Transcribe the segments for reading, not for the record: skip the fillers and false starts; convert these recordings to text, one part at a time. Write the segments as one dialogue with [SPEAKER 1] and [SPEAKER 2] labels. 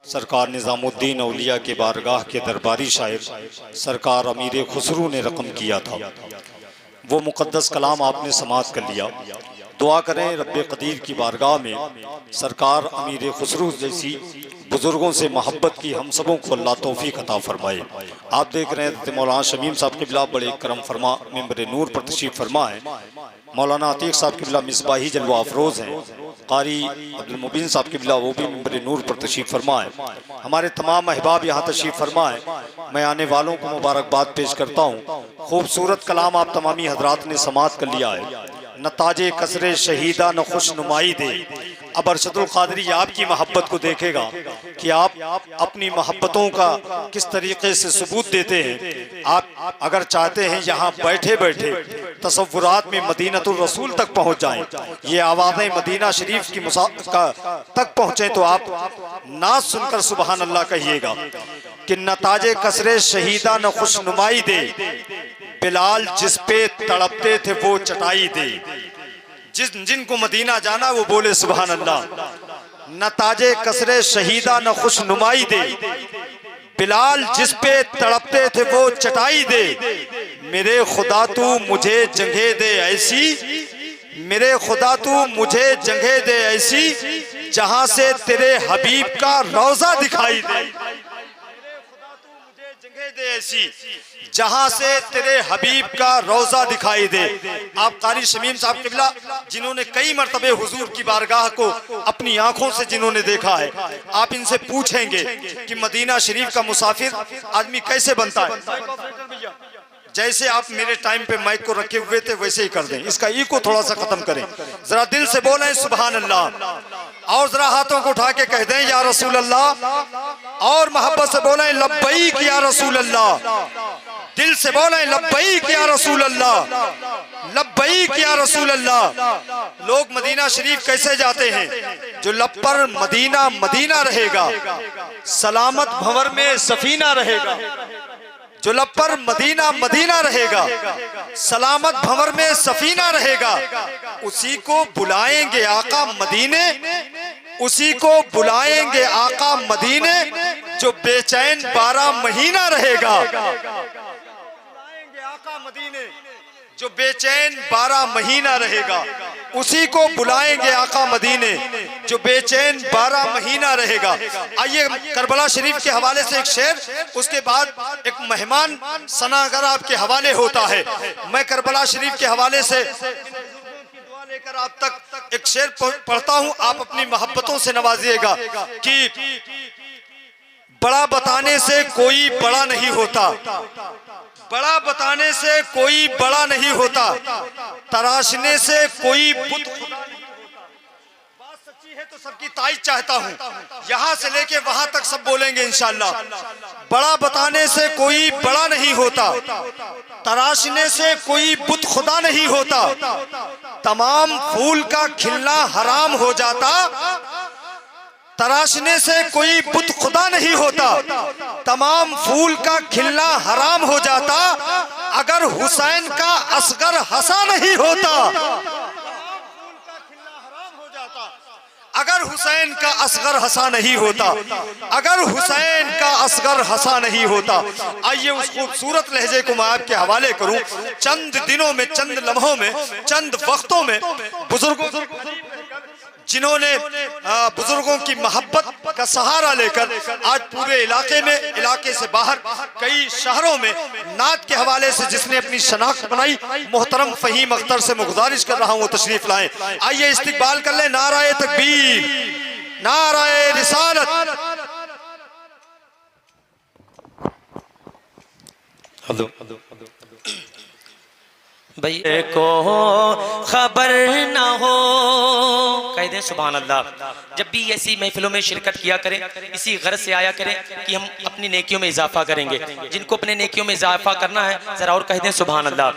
[SPEAKER 1] सरकार निज़ामुद्दीन औलिया के बारगाह के दरबारी शायर सरकार अमीर खुसरू ने रकम किया था। वो मुक़द्दस कलाम आपने समाअत कर लिया। दुआ करें रब्बे क़दीर की बारगाह में सरकार अमीर खुसरू जैसी बुज़ुर्गों से मोहब्बत की हम सबों को अल्लाह तौफ़ीक़ अता फ़रमाए। आप देख रहे हैं मौलाना शमीम साहब क़िबला बड़े करम फरमा मिंबर नूर पर तशरीफ़ फरमा है। मौलाना अतीक साहब क़िबला मिसबाही जलवा अफरोज़ हैं। कारी अब्दुल मुबीन साहब क़िबला वो भी मिंबर नूर पर तशरीफ़ फरमा है। हमारे तमाम अहबाब यहाँ तशरीफ़ फरमा है। मैं आने वालों को मुबारकबाद पेश करता हूँ। खूबसूरत कलाम आप तमामी हजरात ने समाअत कर लिया है। न ताजे कसरे शहीदा न खुश नुमाई दे। अब अरशदुल क़ादरी आपकी मोहब्बत को देखेगा कि आप अपनी मोहब्बतों का किस तरीके से सबूत देते हैं। आप अगर चाहते हैं यहाँ बैठे बैठे तसव्वुरात में मदीनतुर रसूल तक पहुँच जाएं, ये आवाज़ें मदीना शरीफ की तक पहुँचें, तो आप नाज सुनकर सुबहान अल्लाह कहिएगा कि न ताजे कसरे शहीदा न खुश नुमाई दे, बिलाल जिस पे तड़पते थे वो चटाई दे। जिनको मदीना जाना वो बोले सुभान अल्लाह। न ताजे कसरे शहीदा न खुश नुमाई दे, बिलाल जिस पे तड़पते थे वो चटाई दे। मेरे खुदा तू मुझे जगह दे ऐसी, मेरे खुदा तू मुझे जगह दे ऐसी, जहां से तेरे हबीब का रोजा दिखाई दे। दे ऐसी जहां से तेरे हबीब का रोजा दिखाई दे। आप कारी शमीम साहब क़िबला जिन्होंने कई मरतबे हुजूर की बारगाह को अपनी आंखों से जिन्होंने देखा है, आप इनसे पूछेंगे कि मदीना शरीफ का मुसाफिर आदमी कैसे बनता है। जैसे आप मेरे टाइम पे माइक को रखे हुए थे वैसे ही कर दें। इसका ईको थोड़ा सा खत्म करें। जरा दिल से बोलें सुभान अल्लाह, और जरा हाथों को उठा के कह दें या रसूल अल्लाह, और मोहब्बत से बोलें लब्बैक या रसूल अल्लाह। दिल से बोलें लब्बैक या रसूल अल्लाह, लब्बैक या रसूल अल्लाह। लोग मदीना शरीफ कैसे जाते हैं? जो लब पर मदीना मदीना रहेगा, सलामत भंवर में सफीना रहेगा। जो लब पर मदीना मदीना रहेगा, सलामत भंवर में सफीना रहेगा, उसी को बुलाएंगे आका मदीने, उसी को बुलाएंगे आका मदीने, जो बेचैन 12 महीना रहेगा। बुलाएंगे आका मदीने, जो बेचैन 12 महीना रहेगा, उसी को बुलाएंगे आका मदीने, जो बेचैन 12 महीना रहेगा। आइए करबला शरीफ के हवाले से एक शेर, उसके बाद एक मेहमान सनागर आपके हवाले होता है। मैं करबला शरीफ के हवाले से दुआ लेकर आप तक एक शेर पढ़ता हूँ। आप अपनी मोहब्बतों से नवाजिएगा कि बड़ा बताने से कोई बड़ा नहीं होता, बड़ा बताने से कोई बड़ा नहीं होता, तराशने से कोई बुत खुदा नहीं होता। बात सच्ची है तो सबकी ताईद चाहता हूँ। यहाँ से लेके वहां तक सब बोलेंगे इंशाअल्लाह। बड़ा बताने से कोई बड़ा नहीं होता, तराशने से कोई बुत खुदा नहीं होता। तमाम फूल का खिलना हराम हो जाता, तराशने से कोई बुत खुदा नहीं होता। तमाम फूल का खिलना हराम हो जाता, अगर हुसैन का असगर हंसा नहीं होता। अगर हुसैन का असगर हंसा नहीं होता, अगर हुसैन का असगर हंसा नहीं होता। आइए उस खूबसूरत लहजे को मैं आपके हवाले करूं। चंद दिनों में, चंद लम्हों में, चंद वक्तों में बुजुर्गों जिन्होंने बुजुर्गों की मोहब्बत का सहारा लेकर आज पूरे इलाके में, इलाके से बाहर कई शहरों में नात के हवाले से जिसने अपनी शनाख्त बनाई, मोहतरम फहीम अख्तर से मैं गुजारिश कर रहा हूँ तशरीफ लाएं। आइए इस्तिकबाल कर ले नाराए तकबीर, नाराए रिसालत।
[SPEAKER 2] भाई को खबर ना हो, कह दें सुभान अल्लाह। जब भी ऐसी महफिलों में शिरकत किया करें, इसी गर्ज से आया करें कि हम अपनी नेकियों में इजाफा करेंगे। जिनको अपने नेकियों में इजाफा करना है जरा और कह दें सुभान अल्लाह।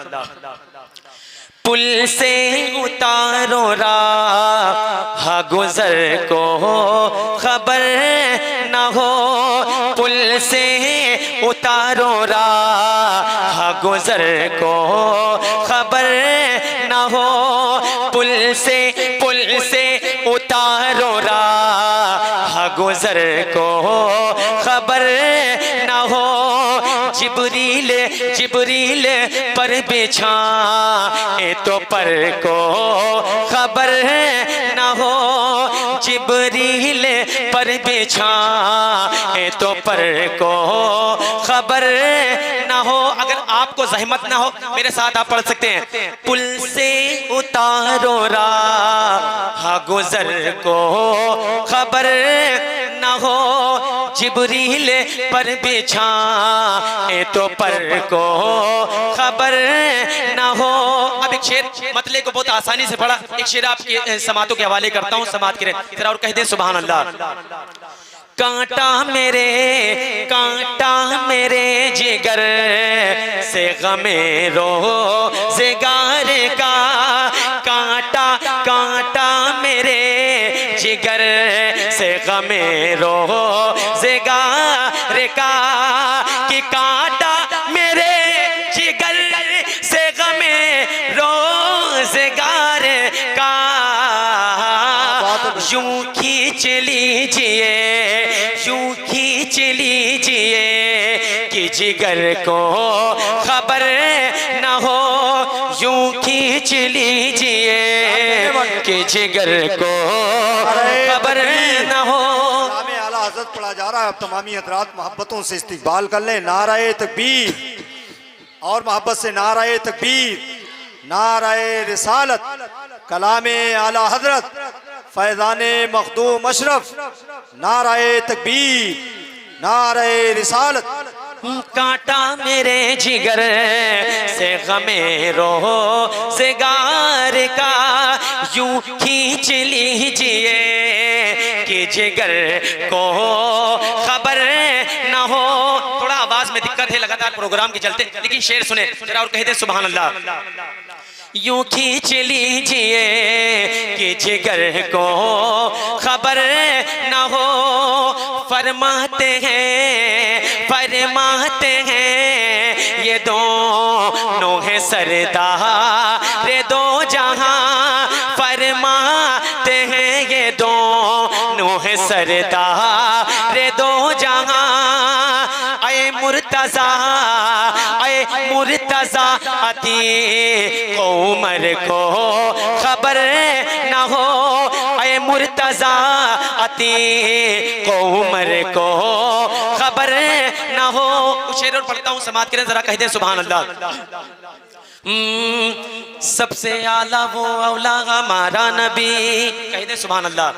[SPEAKER 2] पुल से उतारो राह गुजर को खबर ना हो, पुल से उतारो राह गुजर को खबर ना हो, पुल से उतारो राह गुजर को खबर न हो, जिब्रील जिब्रील पर बिछाए तो पर को खबर न हो, जिब्रील पर बिछाए तो पर को खबर न हो। अगर आपको जहमत ना हो मेरे साथ आप पढ़ सकते हैं। पुल से उतारो राह गुजर को खबर न हो, जिब्रील पर बिछाए तो पर को खबर न हो। अब एक शेर मतले को बहुत आसानी से पढ़ा, एक शेर आपके समातों के हवाले करता हूँ, समात करें जरा और कह दे सुभान अल्लाह। कांटा मेरे जिगर से गमे रोज़गार का, कांटा मेरे जिगर से गमे रोज़गार का, कि कांटा मेरे जिगर से गमे रोज़गार का, यूं खींच लीजिए यूं खींच लीजिए कि जिगर को खबर न हो, यूं खींच लीजिए कि जिगर को खबर न हो।
[SPEAKER 1] आला हज़रत पढ़ा जा रहा है। अब तमामी हज़रात मोहब्बतों से इस्तिक़बाल कर लें। नाराए तकबीर और मोहब्बत से नाराए तकबीर, नाराए रिसालत, कलामे आला हज़रत, फैज़ाने मखदूम अशरफ, नाराए तकबीर, नाराए रिसालत।
[SPEAKER 2] कांटा मेरे जिगर से गमे रोज़गार का, यूं खींच लीजिए कि जिगर को खबर न हो। थोड़ा आवाज में दिक्कत है लगातार प्रोग्राम के चलते, लेकिन शेर सुने जरा और कह दे सुभान अल्लाह। यूं खींच लीजिए कि जिगर को खबर न हो, फरमाते हैं ये दोनों है सरदार दो जहां, फरमाते हैं ये दोनों है सरदार दो जहां। आए मुर्तज़ा अतीक उमर को खबर न हो, आए मुर्तज़ा अतीक उमर को खबर न हो। शेर और पढ़ता हूँ, समात करें जरा, कह दे सुभान अल्लाह। सबसे आला वो औला हमारा नबी, कह दे सुभान अल्लाह।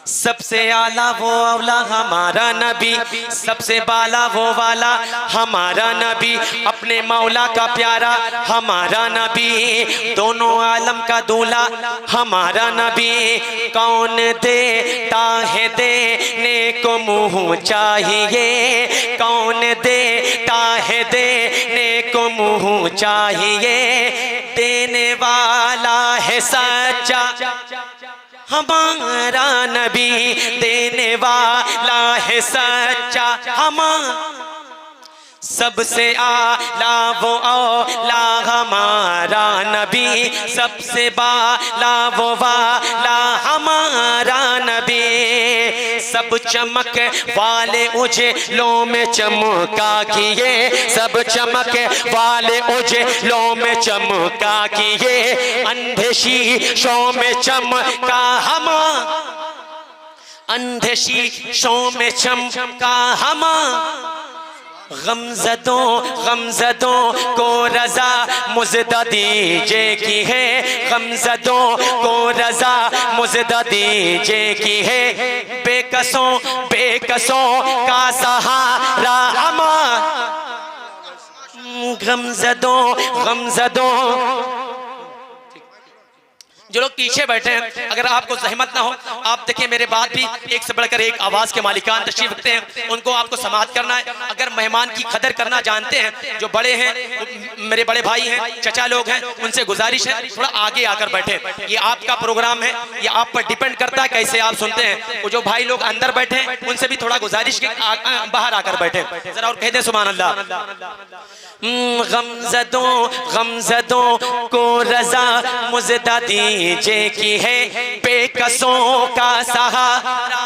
[SPEAKER 2] सबसे आला वो औला हमारा नबी, सबसे बाला वो वाला हमारा नबी, अपने मौला का प्यारा हमारा नबी, दोनों आलम का दूल्हा हमारा नबी। कौन देता है देने को मुँह चाहिए, कौन देता है देने को मुँह चाहिए, देने वाला है सच्चा हमारा नबी, देने वाला है सच्चा हमारा। सबसे आला वो औला हमारा नबी, सबसे बाला वो वाला हमारा नबी। सब चमक वाले उजलों में चमका किए, सब चमक वाले उजलों में चमका किए, अंधे शीशों में चमका हमारा, अंधे शीशों में चमका हमारा। गमज़दों को रज़ा मुज़दा दीजे की है, गमज़दों को रज़ा मुज़दा दीजे की है, बेकसों का सहारा हमारा। गमज़दों जो लोग पीछे बैठे हैं, अगर आपको जहमत ना हो, आप देखिए मेरे बाद भी एक से बढ़कर एक आवाज के मालिकान तशरीफ रखते हैं, उनको आपको समाअत करना है। अगर मेहमान की कदर करना जानते हैं, जो बड़े हैं, मेरे बड़े भाई हैं, चचा लोग हैं, उनसे गुजारिश है थोड़ा आगे आकर बैठे। ये आपका प्रोग्राम है, ये आप पर डिपेंड करता है कैसे आप सुनते हैं। वो जो भाई लोग अंदर बैठे हैं, उनसे भी थोड़ा गुजारिश के बाहर आकर बैठे जरा और कह दें सुभान अल्लाह। गमज़दों को रज़ा मुज़दा दीजे की है, बेकसों का सहारा